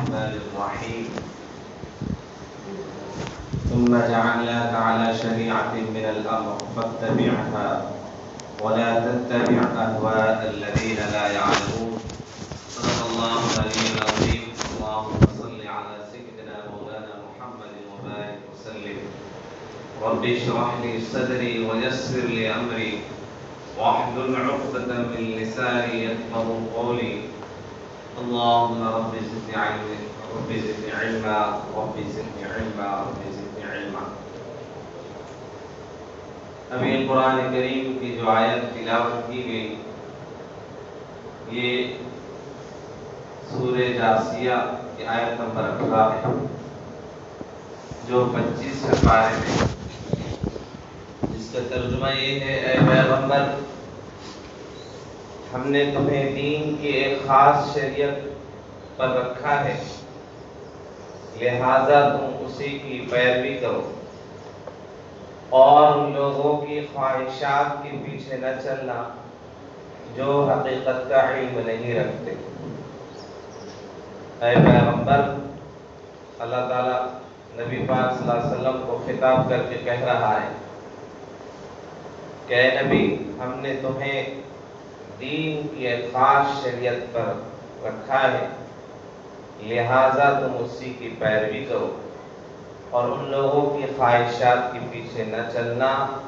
الرحمن الرحيم ثم جعلناك على شريعة من الأمر فاتبعها ولا تتبع أهواء الذين لا يعلمون صدق الله العلي العظيم. اللهم صل على سيدنا مولانا محمد وبارك وسلم. رب اشرح لي صدري ويسر لي أمري واحلل عقدة من لساني يفقهوا قولي. اللهم رب زدني علما رب زدني علما رب زدني علما رب زدني علما. ابھی قرآن کریم کی جو آیت تلاوت کی گئی یہ سورہ جاسیہ کی آیت نمبر 18 ہے جو 25 پارے میں، جس کا ترجمہ یہ ہے: اے پیغمبر، ہم نے تمہیں دین کی ایک خاص شریعت پر رکھا ہے، لہذا تم اسی کی پیروی کرو اور ان لوگوں کی خواہشات کے پیچھے نہ چلنا جو حقیقت کا علم نہیں رکھتے۔ اے پیغمبر، اللہ تعالیٰ نبی پاک صلی اللہ علیہ وسلم کو خطاب کر کے کہہ رہا ہے کہ اے نبی، ہم نے تمہیں دین کی ایک خاص شریعت پر رکھا ہے، لہذا تم اسی کی پیروی کرو اور ان لوگوں کی خواہشات کے پیچھے نہ چلنا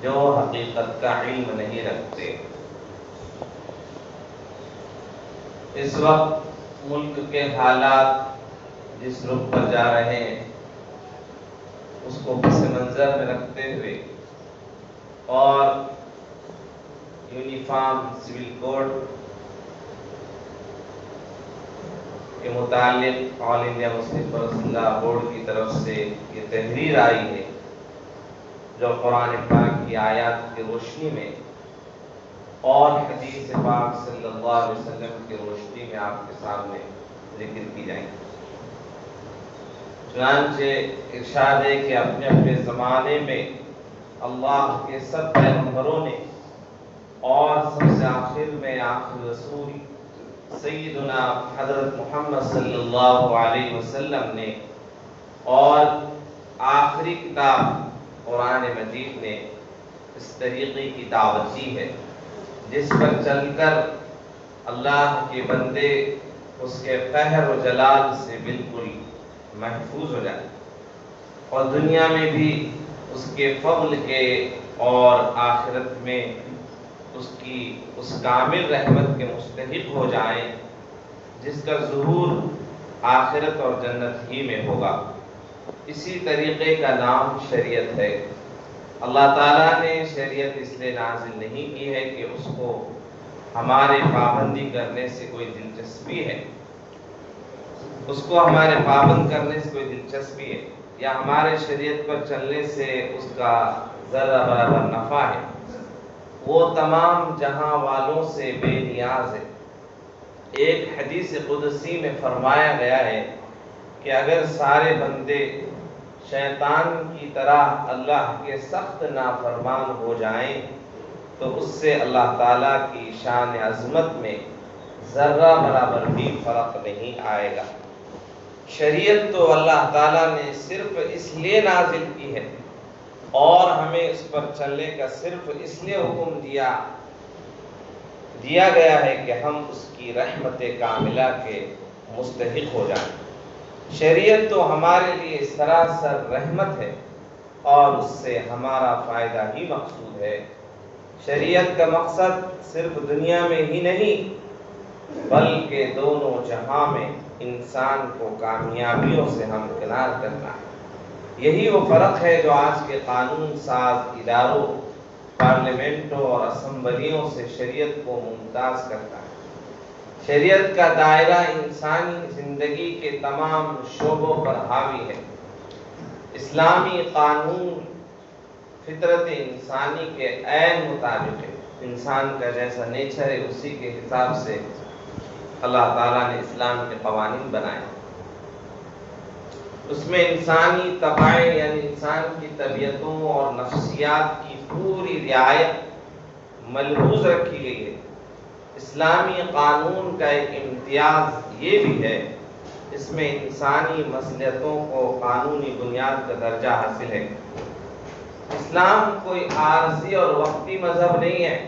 جو حقیقت کا علم نہیں رکھتے۔ اس وقت ملک کے حالات جس رخ پر جا رہے ہیں اس کو پس منظر میں رکھتے ہوئے اور یونیفارم سول کوڈ کے متعلق آل انڈیا مسلم پرسنل لا بورڈ کی طرف سے یہ تحریر آئی ہے جو قرآن پاک کی آیات کی روشنی میں اور حدیث پاک صلی اللہ علیہ وسلم کی روشنی میں آپ کے سامنے ذکر کی جائیں۔ چنانچہ ارشاد ہے کہ اپنے اپنے زمانے میں اللہ کے سب پیغمبروں نے اور سب سے آخر میں آخر رسول سیدنا حضرت محمد صلی اللہ علیہ وسلم نے اور آخری کتاب قرآن مجید نے اس طریقے کی دعوت دی ہے جس پر چل کر اللہ کے بندے اس کے قہر و جلال سے بالکل محفوظ ہو جائے اور دنیا میں بھی اس کے فضل کے اور آخرت میں اس کامل رحمت کے مستحق ہو جائیں جس کا ظہور آخرت اور جنت ہی میں ہوگا۔ اسی طریقے کا نام شریعت ہے۔ اللہ تعالیٰ نے شریعت اس لیے نازل نہیں کی ہے کہ اس کو ہمارے پابندی کرنے سے کوئی دلچسپی ہے، اس کو ہمارے پابند کرنے سے کوئی دلچسپی ہے یا ہمارے شریعت پر چلنے سے اس کا ذرہ برابر نفع ہے۔ وہ تمام جہاں والوں سے بے نیاز ہے۔ ایک حدیث قدسی میں فرمایا گیا ہے کہ اگر سارے بندے شیطان کی طرح اللہ کے سخت نافرمان ہو جائیں تو اس سے اللہ تعالیٰ کی شان عظمت میں ذرہ برابر بھی فرق نہیں آئے گا۔ شریعت تو اللہ تعالیٰ نے صرف اس لیے نازل کی ہے اور ہمیں اس پر چلنے کا صرف اس لیے حکم دیا گیا ہے کہ ہم اس کی رحمت کاملہ کے مستحق ہو جائیں۔ شریعت تو ہمارے لیے سراسر رحمت ہے اور اس سے ہمارا فائدہ ہی مقصود ہے۔ شریعت کا مقصد صرف دنیا میں ہی نہیں بلکہ دونوں جہاں میں انسان کو کامیابیوں سے ہمکنار کرنا ہے۔ یہی وہ فرق ہے جو آج کے قانون ساز اداروں، پارلیمنٹوں اور اسمبلیوں سے شریعت کو ممتاز کرتا ہے۔ شریعت کا دائرہ انسانی زندگی کے تمام شعبوں پر حاوی ہے۔ اسلامی قانون فطرت انسانی کے عین مطابق ہے۔ انسان کا جیسا نیچر ہے اسی کے حساب سے اللہ تعالیٰ نے اسلام کے قوانین بنائے۔ اس میں انسانی طبائع یعنی انسان کی طبیعتوں اور نفسیات کی پوری رعایت ملحوظ رکھی گئی ہے۔ اسلامی قانون کا ایک امتیاز یہ بھی ہے اس میں انسانی مصلحتوں کو قانونی بنیاد کا درجہ حاصل ہے۔ اسلام کوئی عارضی اور وقتی مذہب نہیں ہے،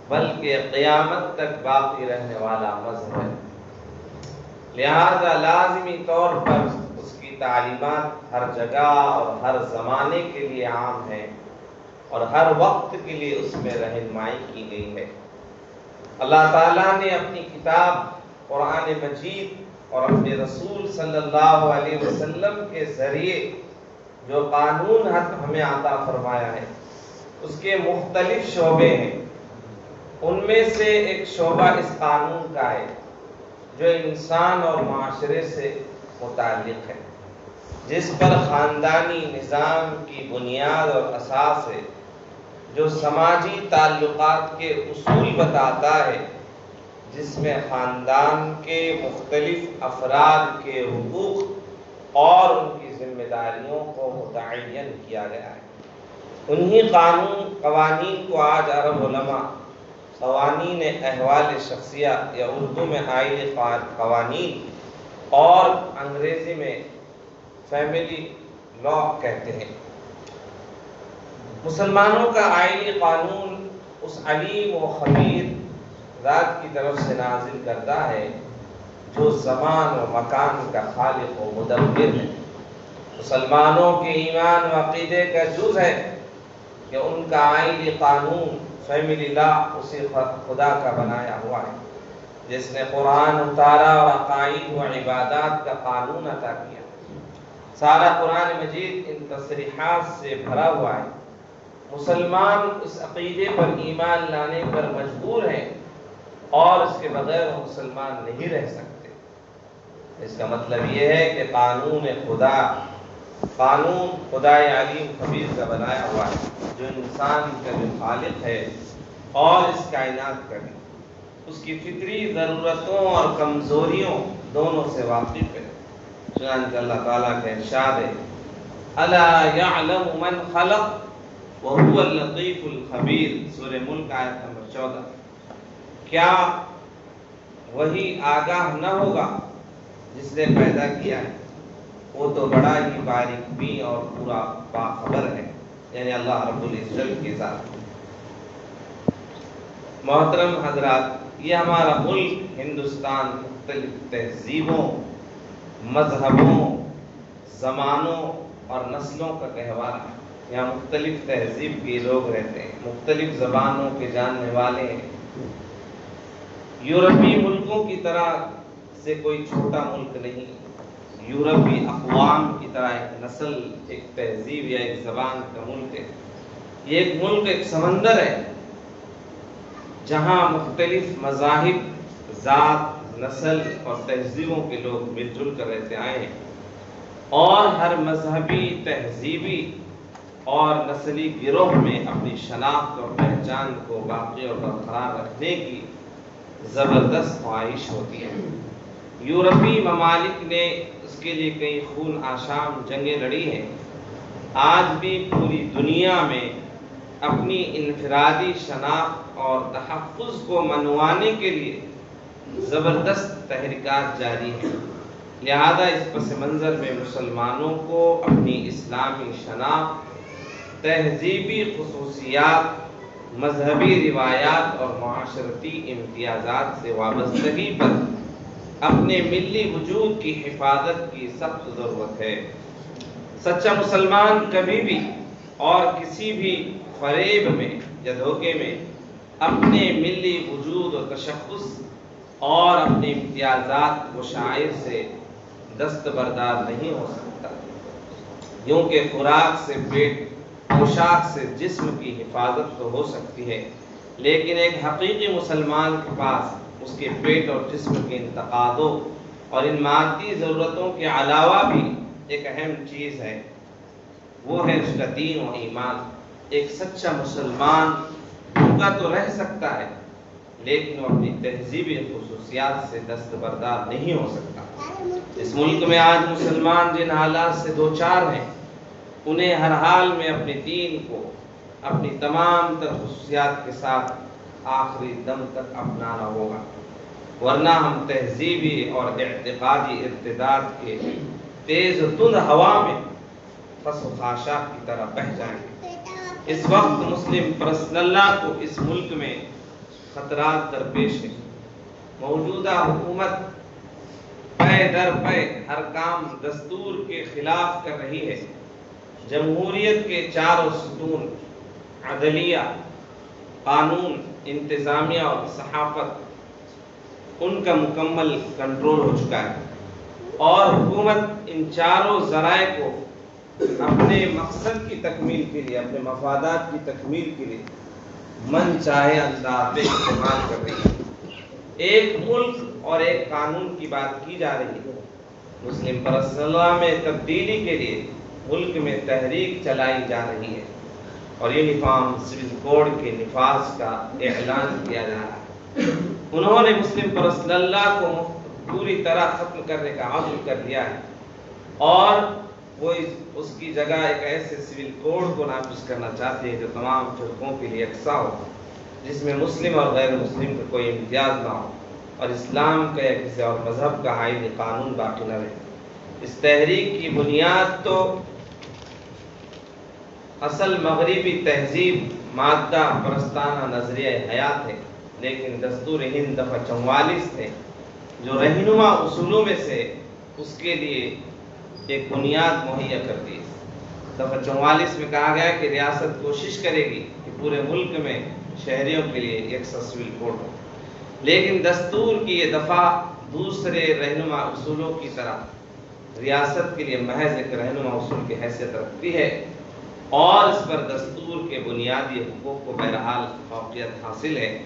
بلکہ قیامت تک باقی رہنے والا مذہب ہے۔ لہذا لازمی طور پر اس کی تعلیمات ہر جگہ اور ہر زمانے کے لیے عام ہیں اور ہر وقت کے لیے اس میں رہنمائی کی گئی ہے۔ اللہ تعالیٰ نے اپنی کتاب قرآن مجید اور اپنے رسول صلی اللہ علیہ وسلم کے ذریعے جو قانون ہمیں عطا فرمایا ہے، اس کے مختلف شعبے ہیں۔ ان میں سے ایک شعبہ اس قانون کا ہے جو انسان اور معاشرے سے متعلق ہے، جس پر خاندانی نظام کی بنیاد اور اساس ہے، جو سماجی تعلقات کے اصول بتاتا ہے، جس میں خاندان کے مختلف افراد کے حقوق اور ان کی ذمہ داریوں کو متعین کیا گیا ہے۔ انہی قوانین کو آج عرب علماء قوانین احوال شخصیہ یا اردو میں آئلی قوانین اور انگریزی میں فیملی لا کہتے ہیں۔ مسلمانوں کا آئلی قانون اس علیم و خبیر ذات کی طرف سے نازل کرتا ہے جو زمان و مکان کا خالق و مدبر ہے۔ مسلمانوں کے ایمان و عقیدے کا جز ہے کہ ان کا آئلی قانون فیملی لا اسی خدا کا بنایا ہوا ہے جس نے قرآن اتارا اور عقائد و عبادات کا قانون عطا کیا۔ سارا قرآن مجید ان تصریحات سے بھرا ہوا ہے۔ مسلمان اس عقیدے پر ایمان لانے پر مجبور ہیں اور اس کے بغیر وہ مسلمان نہیں رہ سکتے۔ اس کا مطلب یہ ہے کہ قانون خدا علیم خبیر کا بنایا ہوا ہے جو انسان کا جو خالق ہے اور اس کائنات کا بھی، اس کی فطری ضرورتوں اور کمزوریوں دونوں سے واقف ہے۔ چنانچہ اللہ تعالیٰ کا ارشاد ہے الا یعلم من خلق وهو اللطیف الخبیر، سورہ ملک آیت نمبر 14۔ کیا وہی آگاہ نہ ہوگا جس نے پیدا کیا ہے؟ وہ تو بڑا ہی باریک بین اور پورا باخبر ہے، یعنی اللہ رب العزت کی ذات۔ محترم حضرات، یہ ہمارا ملک ہندوستان مختلف تہذیبوں، مذہبوں، زمانوں اور نسلوں کا گہوارہ ہے۔ یہاں مختلف تہذیب کے لوگ رہتے ہیں، مختلف زبانوں کے جاننے والے ہیں۔ یورپی ملکوں کی طرح سے کوئی چھوٹا ملک نہیں۔ یورپی اقوام کی طرح ایک نسل، ایک تہذیب یا ایک زبان کا ملک ہے۔ یہ ایک ملک، ایک سمندر ہے جہاں مختلف مذاہب، ذات، نسل اور تہذیبوں کے لوگ مل جل کر رہتے آئے ہیں، اور ہر مذہبی، تہذیبی اور نسلی گروہ میں اپنی شناخت اور پہچان کو باقی اور برقرار رکھنے کی زبردست خواہش ہوتی ہے۔ یورپی ممالک نے اس کے لیے کئی خون آشام جنگیں لڑی ہیں۔ آج بھی پوری دنیا میں اپنی انفرادی شناخت اور تحفظ کو منوانے کے لیے زبردست تحریکات جاری ہیں۔ لہذا اس پس منظر میں مسلمانوں کو اپنی اسلامی شناخت، تہذیبی خصوصیات، مذہبی روایات اور معاشرتی امتیازات سے وابستگی پر اپنے ملی وجود کی حفاظت کی سخت ضرورت ہے۔ سچا مسلمان کبھی بھی اور کسی بھی فریب میں یا دھوکے میں اپنے ملی وجود و تشخص اور اپنے امتیازات و شعائر سے دستبردار نہیں ہو سکتا۔ یوں کہ خوراک سے پیٹ، پوشاک سے جسم کی حفاظت تو ہو سکتی ہے، لیکن ایک حقیقی مسلمان کے پاس اس کے پیٹ اور جسم کے انتقادوں اور ان مادی ضرورتوں کے علاوہ بھی ایک اہم چیز ہے، وہ ہے اس کا دین و ایمان۔ ایک سچا مسلمان بھوکا تو رہ سکتا ہے، لیکن وہ اپنی تہذیبی خصوصیات سے دستبردار نہیں ہو سکتا۔ اس ملک میں آج مسلمان جن حالات سے دوچار ہیں، انہیں ہر حال میں اپنے دین کو اپنی تمام تر خصوصیات کے ساتھ آخری دم تک اپنانا ہوگا۔ ورنہ ہم تہذیبی اور اعتقادی ارتداد کے تیز و تند ہوا میں فس و خاشاک کی طرح بہہ جائیں گے۔ اس وقت مسلم پرسنل اللہ کو اس ملک میں خطرات درپیش ہیں۔ موجودہ حکومت پے در پے ہر کام دستور کے خلاف کر رہی ہے۔ جمہوریت کے چاروں ستون عدلیہ، قانون، انتظامیہ اور صحافت ان کا مکمل کنٹرول ہو چکا ہے، اور حکومت ان چاروں ذرائع کو اپنے مقصد کی تکمیل کے لیے، اپنے مفادات کی تکمیل کے لیے من چاہے انداز میں استعمال کر رہی ہے۔ ایک ملک اور ایک قانون کی بات کی جا رہی ہے۔ مسلم پرسنل میں تبدیلی کے لیے ملک میں تحریک چلائی جا رہی ہے اور یونیفارم سول کوڈ کے نفاذ کا اعلان کیا جا رہا ہے۔ انہوں نے مسلم پرسنل لا کو پوری طرح ختم کرنے کا عزم کر لیا ہے، اور وہ اس کی جگہ ایک ایسے سول کوڈ کو نافذ کرنا چاہتے ہیں جو تمام فرقوں کے لیے یکساں ہو، جس میں مسلم اور غیر مسلم کا کوئی امتیاز نہ ہو، اور اسلام کا یا کسی اور مذہب کا آئینی قانون باقی نہ رہے۔ اس تحریک کی بنیاد تو اصل مغربی تہذیب مادہ پرستانہ نظریہ حیات ہے، لیکن دستور ہند دفعہ 44 نے جو رہنما اصولوں میں سے اس کے لیے ایک بنیاد مہیا کر دی۔ دفعہ 44 میں کہا گیا کہ ریاست کوشش کرے گی کہ پورے ملک میں شہریوں کے لیے یکساں سول کوڈ ہو، لیکن دستور کی یہ دفعہ دوسرے رہنما اصولوں کی طرح ریاست کے لیے محض ایک رہنما اصول کی حیثیت رکھتی ہے، اور اس پر دستور کے بنیادی حقوق کو بہرحال فوقیت حاصل ہے،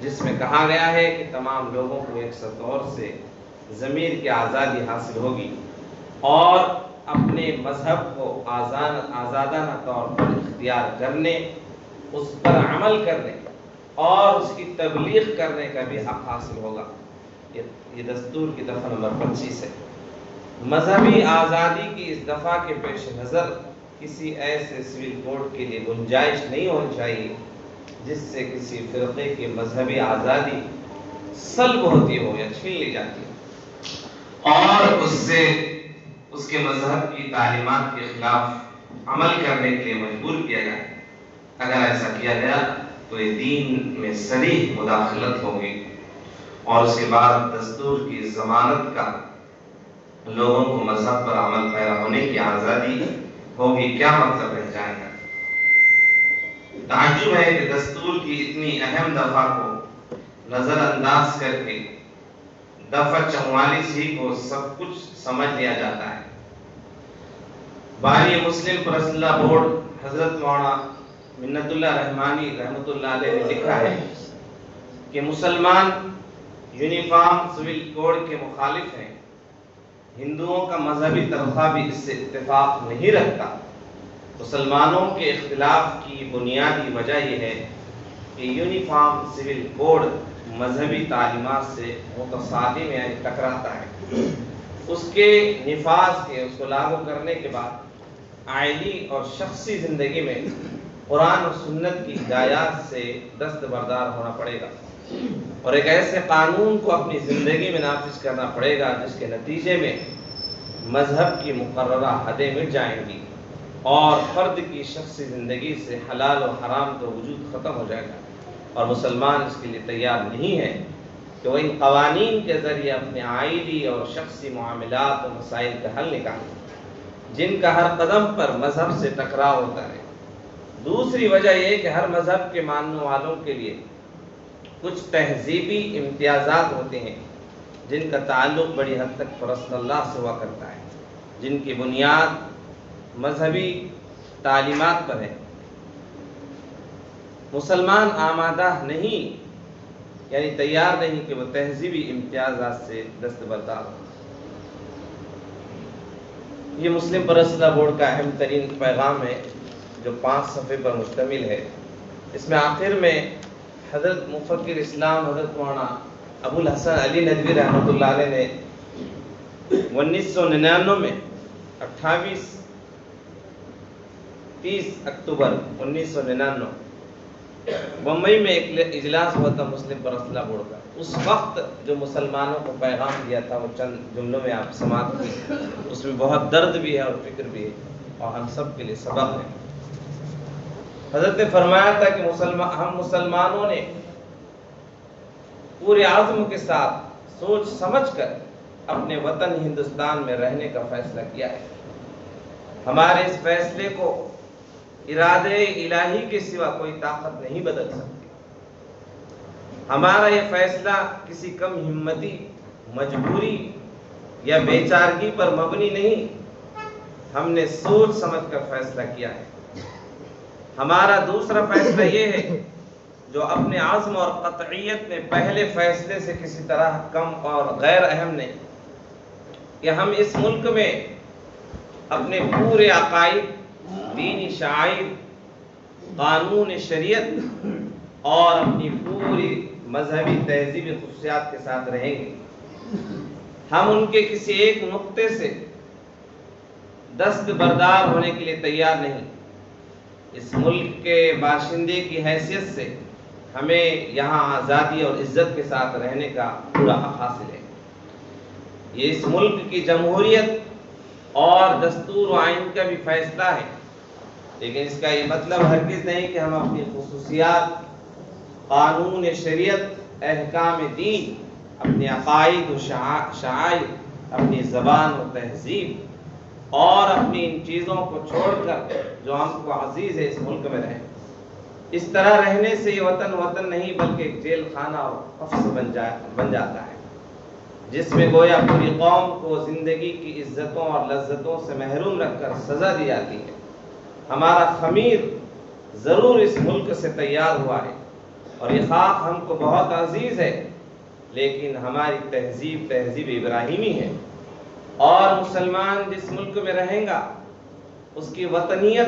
جس میں کہا گیا ہے کہ تمام لوگوں کو یکساں طور سے ضمیر کی آزادی حاصل ہوگی، اور اپنے مذہب کو آزادانہ طور پر اختیار کرنے، اس پر عمل کرنے اور اس کی تبلیغ کرنے کا بھی حق حاصل ہوگا۔ یہ دستور کی دفعہ نمبر 25 ہے۔ مذہبی آزادی کی اس دفعہ کے پیش نظر کسی ایسے سول کوڈ کے لیے گنجائش نہیں ہونی چاہیے جس سے کسی فرقے کی مذہبی آزادی سلب ہوتی ہو یا چھین لی جاتی ہو، اور اس کے مذہب کی تعلیمات کے خلاف عمل کرنے کے لیے مجبور کیا جائے۔ اگر ایسا کیا گیا تو یہ دین میں صریح مداخلت ہوگی، اور اس کے بعد دستور کی ضمانت کا لوگوں کو مذہب پر عمل پیرا ہونے کی آزادی ہوگی، کیا مطلب رہ جائے گا؟ تعجب ہے کہ دستور کی اتنی اہم دفعہ کو نظر انداز کر کے دفعہ 44 ہی کو سب کچھ سمجھ لیا جاتا ہے۔ بانی مسلم پرسنل بورڈ حضرت مولانا منت اللہ رحمانی رحمۃ اللہ علیہ نے لکھا ہے کہ مسلمان یونیفارم سول کوڈ کے مخالف ہیں۔ ہندوؤں کا مذہبی طبقہ بھی اس سے اتفاق نہیں رکھتا۔ مسلمانوں کے اختلاف کی بنیادی وجہ یہ ہے کہ یونیفارم سول کوڈ مذہبی تعلیمات سے متصادم یعنی ٹکراتا ہے۔ اس کے نفاذ کے، اس کو لاگو کرنے کے بعد عائلی اور شخصی زندگی میں قرآن و سنت کی ہدایات سے دستبردار ہونا پڑے گا، اور ایک ایسے قانون کو اپنی زندگی میں نافذ کرنا پڑے گا جس کے نتیجے میں مذہب کی مقررہ حدیں مٹ جائیں گی، اور فرد کی شخصی زندگی سے حلال و حرام کا وجود ختم ہو جائے گا، اور مسلمان اس کے لیے تیار نہیں ہے کہ وہ ان قوانین کے ذریعے اپنے عائلی اور شخصی معاملات و مسائل کا حل نکالے جن کا ہر قدم پر مذہب سے ٹکراؤ ہوتا ہے۔ دوسری وجہ یہ کہ ہر مذہب کے ماننے والوں کے لیے کچھ تہذیبی امتیازات ہوتے ہیں جن کا تعلق بڑی حد تک پرسنل اللہ سے ہوا کرتا ہے، جن کی بنیاد مذہبی تعلیمات پر ہے۔ مسلمان آمادہ نہیں، یعنی تیار نہیں کہ وہ تہذیبی امتیازات سے دستبردار ہو۔ یہ مسلم پرسنل بورڈ کا اہم ترین پیغام ہے جو 5 صفحے پر مشتمل ہے۔ اس میں آخر میں حضرت مفکر اسلام حضرت مولانا ابو الحسن علی ندوی رحمۃ اللہ علیہ نے 1999 میں 30 اکتوبر 1999 بمبئی میں ایک اجلاس ہوا تھا مسلم پرسنل بورڈ کا. اس وقت جو مسلمانوں کو پیغام دیا تھا وہ چند جملوں میں آپ سماعت کی. اس میں بہت درد بھی ہے اور فکر بھی ہے اور ہم سب کے لیے سبق ہے. حضرت نے فرمایا تھا کہ ہم مسلمانوں نے پورے عزم کے ساتھ سوچ سمجھ کر اپنے وطن ہندوستان میں رہنے کا فیصلہ کیا ہے. ہمارے اس فیصلے کو ارادے الہی کے سوا کوئی طاقت نہیں بدل سکتی. ہمارا یہ فیصلہ کسی کم ہمتی، مجبوری یا بیچارگی پر مبنی نہیں. ہم نے سوچ سمجھ کر فیصلہ کیا ہے. ہمارا دوسرا فیصلہ یہ ہے جو اپنے عزم اور قطعیت میں پہلے فیصلے سے کسی طرح کم اور غیر اہم نہیں، کہ ہم اس ملک میں اپنے پورے عقائد، دینی شعائر، قانون شریعت اور اپنی پوری مذہبی تہذیبی خصوصیات کے ساتھ رہیں گے. ہم ان کے کسی ایک نقطے سے دستبردار ہونے کے لیے تیار نہیں. اس ملک کے باشندے کی حیثیت سے ہمیں یہاں آزادی اور عزت کے ساتھ رہنے کا پورا حق حاصل ہے. یہ اس ملک کی جمہوریت اور دستور و آئین کا بھی فیصلہ ہے، لیکن اس کا یہ مطلب ہرگز نہیں کہ ہم اپنی خصوصیات، قانون شریعت، احکام دین، اپنے عقائد و شعائر، اپنی زبان و تہذیب اور اپنی ان چیزوں کو چھوڑ کر جو ہم کو عزیز ہے اس ملک میں رہیں. اس طرح رہنے سے یہ وطن نہیں بلکہ ایک جیل خانہ اور حبس بن جاتا ہے، جس میں گویا پوری قوم کو زندگی کی عزتوں اور لذتوں سے محروم رکھ کر سزا دی جاتی ہے. ہمارا خمیر ضرور اس ملک سے تیار ہوا ہے اور یہ خاک ہم کو بہت عزیز ہے، لیکن ہماری تہذیب ابراہیمی ہے، اور مسلمان جس ملک میں رہیں گا اس کی وطنیت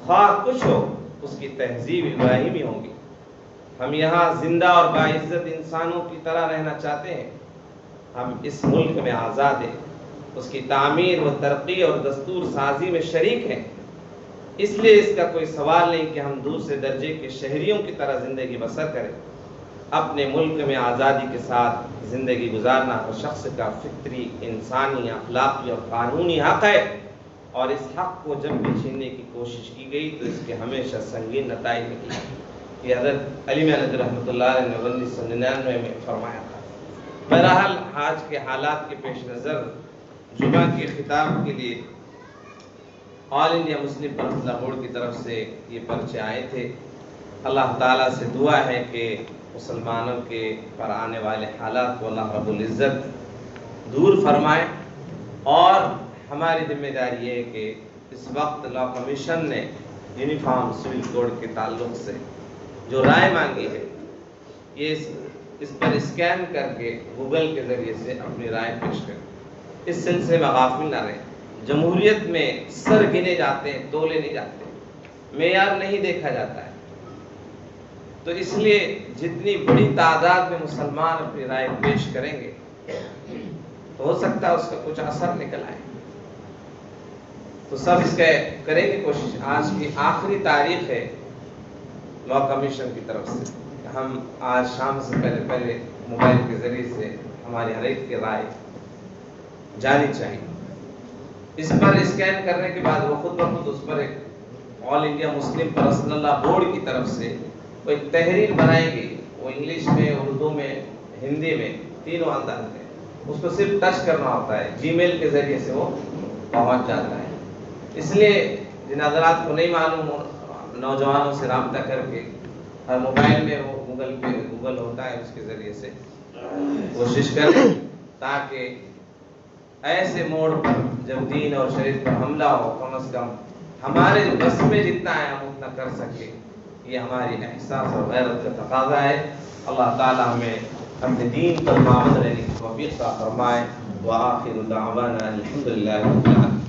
خواہ کچھ ہو، اس کی تہذیب ابراہیمی ہوگی. ہم یہاں زندہ اور باعزت انسانوں کی طرح رہنا چاہتے ہیں. ہم اس ملک میں آزاد ہیں، اس کی تعمیر و ترقی اور دستور سازی میں شریک ہیں. اس لیے اس کا کوئی سوال نہیں کہ ہم دوسرے درجے کے شہریوں کی طرح زندگی بسر کریں. اپنے ملک میں آزادی کے ساتھ زندگی گزارنا ہر شخص کا فطری، انسانی، اخلاقی اور قانونی حق ہے، اور اس حق کو جب بھی چھیننے کی کوشش کی گئی تو اس کے ہمیشہ سنگین نتائج نکلے. یہ حضرت علی میاں ندوی رحمۃ اللہ علیہ نے 1999 میں فرمایا تھا. بہرحال آج کے حالات کے پیش نظر جمعہ کے خطاب کے لیے آل انڈیا مسلم پرسنل بورڈ کی طرف سے یہ پرچے آئے تھے. اللہ تعالیٰ سے دعا ہے کہ مسلمانوں کے پر آنے والے حالات کو اللہ رب العزت دور فرمائے، اور ہماری ذمہ داری یہ ہے کہ اس وقت لا کمیشن نے یونیفارم سول کوڈ کے تعلق سے جو رائے مانگی ہے، یہ اس پر اسکین کر کے گوگل کے ذریعے سے اپنی رائے پیش کریں. اس سلسلے میں غافل نہ رہیں. جمہوریت میں سر گنے جاتے ہیں، تولے نہیں جاتے، معیار نہیں دیکھا جاتا ہے. تو اس لیے جتنی بڑی تعداد میں مسلمان اپنی رائے پیش کریں گے تو ہو سکتا ہے اس کا کچھ اثر نکل آئے. تو سب اس کا کریں گے کوشش. آج کی آخری تاریخ ہے لا کمیشن کی طرف سے. ہم آج شام سے پہلے موبائل کے ذریعے سے ہماری ہر ایک کی رائے جانی چاہیے. اس پر اسکین کرنے کے بعد وہ خود بخود اس پر ایک آل انڈیا مسلم پرسنل لا بورڈ کی طرف سے وہ ایک تحریر بنائے گی. وہ انگلش میں، اردو میں، ہندی میں، تینوں انداز میں. اس کو صرف ٹچ کرنا ہوتا ہے، جی میل کے ذریعے سے وہ پہنچ جاتا ہے. اس لیے جن حضرات کو نہیں معلوم ہو، نوجوانوں سے رابطہ کر کے ہر موبائل میں وہ گوگل ہوتا ہے، اس کے ذریعے سے کوشش کریں تاکہ ایسے موڑ پر جب دین اور شریعت پر حملہ ہو کم از کم ہمارے بس میں جتنا ہے ہم اتنا کر سکیں. یہ ہماری احساس اور غیرت کا تقاضا ہے. اللہ تعالی ہمیں اپنے دین پر پابند رہنے کی توفیق عطا فرمائے. وآخر دعوانا الحمدللہ رب العالمین.